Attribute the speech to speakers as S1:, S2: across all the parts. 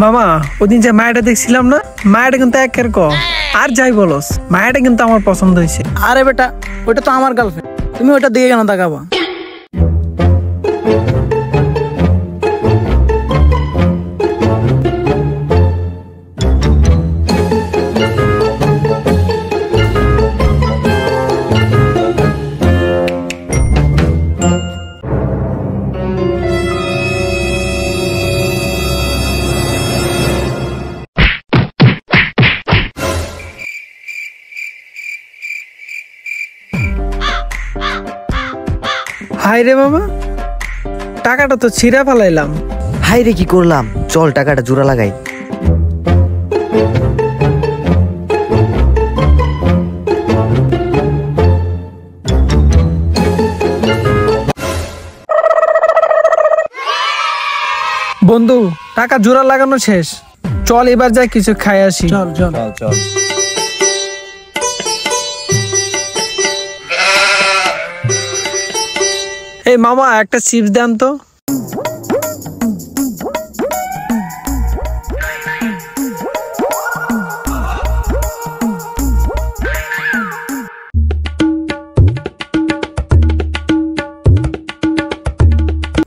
S1: মামা ওদিন যে মায়াটা দেখছিলাম না, মায়াটা কিন্তু একের ক আর যাই বলস, মায়াটা কিন্তু আমার পছন্দ হয়েছে।
S2: আরে বেটা, ওটা তো আমার গার্লফ্রেন্ড, তুমি ওটা দিকে কেন তাকাবা?
S1: হাই রে বাবা, টাকাটা তো ছিঁড়া ফেলাইলাম।
S3: হাই রে, কি করলাম? চল টাকাটা জোড়া লাগাই।
S1: বন্ধু, টাকা জোড়া লাগানো শেষ, চল এবার যাই কিছু খাই আসি।
S2: চল চল
S3: চল।
S1: এই মামা একটা চিপস দেন তো।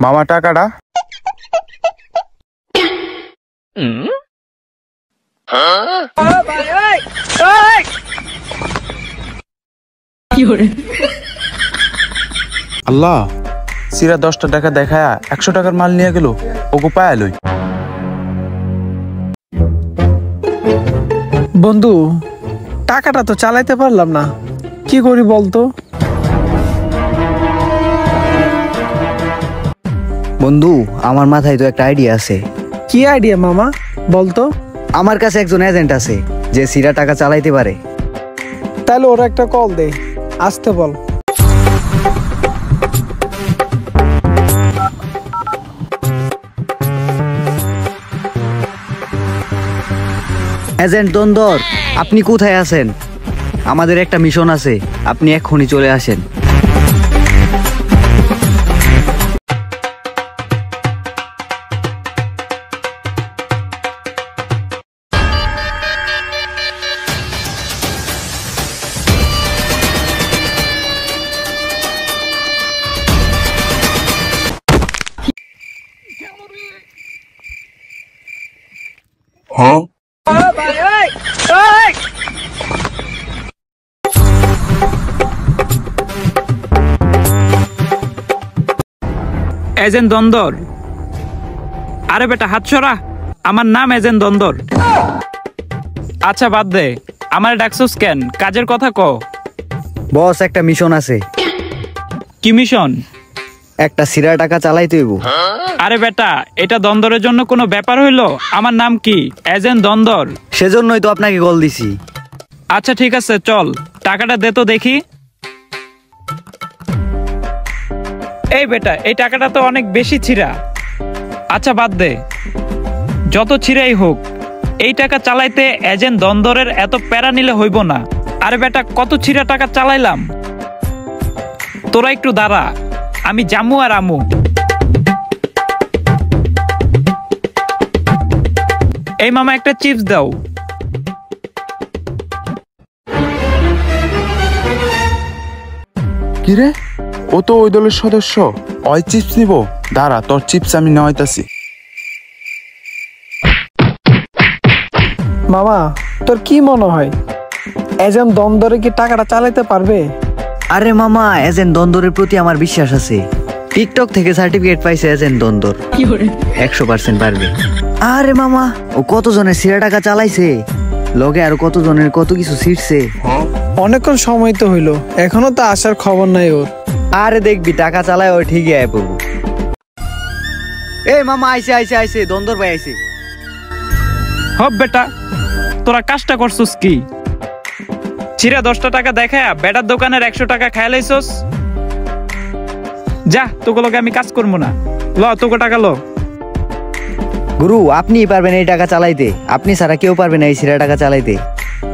S4: মামা টাকাটা। আল্লাহ, সিরা 10টা টাকা দেখায়া 100 টাকার মাল নিয়ে গেল, ওগো পায়া লই।
S1: বন্ধু, টাকাটা তো চালাইতে পারলাম না, কি করি বলতো?
S3: বন্ধু, আমার মাথায় তো একটা আইডিয়া আছে।
S1: কি আইডিয়া মামা, বলতো?
S3: আমার কাছে একজন এজেন্ট আছে যে সিরা টাকা চালাইতে পারে।
S1: তাহলে ওরা একটা কল দে, আসতে বল।
S3: এজেন্ট দন্দর, আপনি কোথায় আছেন? আমাদের একটা মিশন আছে, আপনি এক্ষুনি চলে আসেন।
S5: এজেন্ট দন্দর। আরে বেটা হাত সরা, আমার নাম এজেন্ট দন্দর। আচ্ছা বাদ দে, আমার ডাকছস কেন? কাজের কথা ক।
S3: বস, একটা মিশন আছে।
S5: কি মিশন?
S3: একটা সিরা টাকা চালাইতে হইব।
S5: আরে বেটা, এটা দন্দরের জন্য কোনো ব্যাপার হইলো? আমার নাম কি? এজেন্ট দন্দর।
S3: সেজন্যই তো আপনাকে কল দিছি।
S5: আচ্ছা ঠিক আছে, চল টাকাটা দে তো দেখি। এই বেটা, এই টাকাটা তো অনেক বেশি ছিঁড়া। আচ্ছা বাদ দে, যত ছিঁড়াই হোক, এই টাকা চালাইতে এজেন্ট দন্দরের এত প্যারা নিলে হইব না। আরে বেটা, কত ছিঁড়া টাকা চালাইলাম। তোরা একটু দাঁড়া, আমি জামু আর আমু। এই মামা একটা চিপস দাও।
S4: কিরে, ও তো ওই দলের সদস্য, ওই চিপস নিব। দাঁড়া, তোর চিপস আমি নেওয়াইতাছি।
S1: মামা, তোর কি মনে হয় এজেন্ট দন্দরে কি টাকাটা চালাইতে পারবে?
S3: আরে মামা, এজেন্ট দন্দরের প্রতি আমার বিশ্বাস আছে। টিকটক থেকে সার্টিফিকেট পাইছে এজেন্ট দন্দর, 100% পারবে। আরে মামা, ও কতজনের সিরা টাকা চালাইছে, লগে আর কতজনের কত কিছু ছিড়ছে।
S1: অনেকক্ষণ সময় তো হইলো, এখনো তো আসার খবর নাই ওর।
S3: আরে দেখবি, টাকা চালায় ও ঠিকই আয় পড়বো। এই মামা, আইছে আইছে আইছে, দন্দর ভাই আইছে।
S5: হব বেটা, তোরা কাজটা করছস কি? ছিঁড়া 10টা টাকা দেখায়া বেটার দোকানের 100 টাকা খাই লাইছস। যা, তোগুলোকে আমি কাজ করবো না। ল তোকে টাকা লো।
S3: গুরু, আপনিই পারবেন এই টাকা চালাইতে, আপনি ছাড়া কেউ পারবে না এই সিরা টাকা চালাইতে।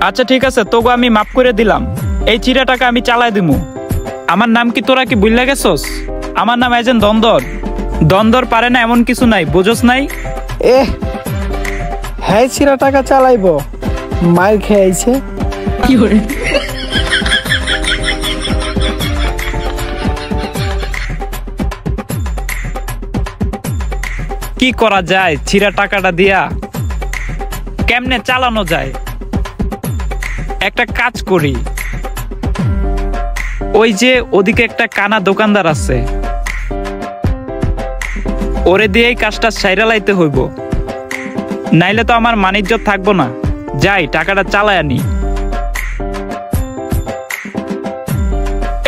S5: আচ্ছা ঠিক আছে, তোকে আমি মাফ করে দিলাম, এই চিরা টাকা আমি চালাই দিমু। আমার নাম কি তোরা কি বুঝলা গেছস? আমার নাম এজেন্ট দন্দর। দন্দর পারে না এমন কিছু নাই, বুঝোস নাই?
S1: হ্যাঁ ছিঁড়া টাকা চালাইবো, মার খেয়েছে।
S5: কি করা যায় ছিঁড়া টাকাটা দিয়া? কেমনে চালানো যায়? একটা কাজ করি, ওই যে ওদিকে একটা কানা দোকানদার আছে, ওরে দিয়েই কাজটা সাইরা লাইতে হইব, নাইলে তো আমার মানিজ্য থাকবো না। যাই টাকাটা চালাই আনি।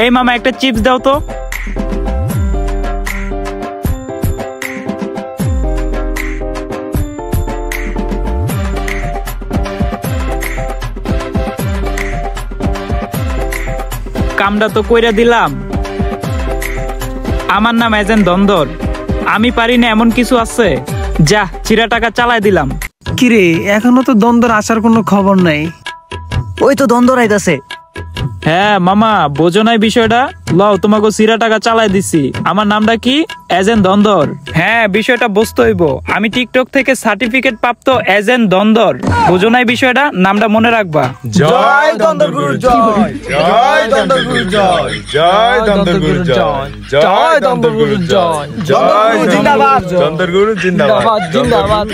S5: এই মামা একটা চিপস দাও তো। কামটা তো কইরা দিলাম। আমার নাম এজেন্ট দন্দর, আমি পারি না এমন কিছু আছে? যা চিরা টাকা চালাই দিলাম।
S1: কিরে এখনো তো দ্বন্দ্বের আসার কোনো খবর নাই।
S3: ওই তো দ্বন্দ্ব আইতাছে।
S5: হ্যাঁ মামা, বোঝো নাই বিষয়টা? লও তোমাকে চিরা টাকা চালাই দিছি। আমার নামটা কি? এজেন্ট দন্দর। হ্যাঁ বিষয়টা বুঝতে হইব, আমি টিকটক থেকে সার্টিফিকেট প্রাপ্ত এজেন্ট দন্দর। বোঝো নাই বিষয়টা? নামটা মনে রাখবা।
S2: জয় দন্দর গুরু জয়, জয় দন্দর গুরু জয়, জয় দন্দর গুরু জয়, জয় দন্দর গুরু জয়, জয় জিন্দাবাদ,
S4: দন্দর গুরু জিন্দাবাদ,
S2: জিন্দাবাদ।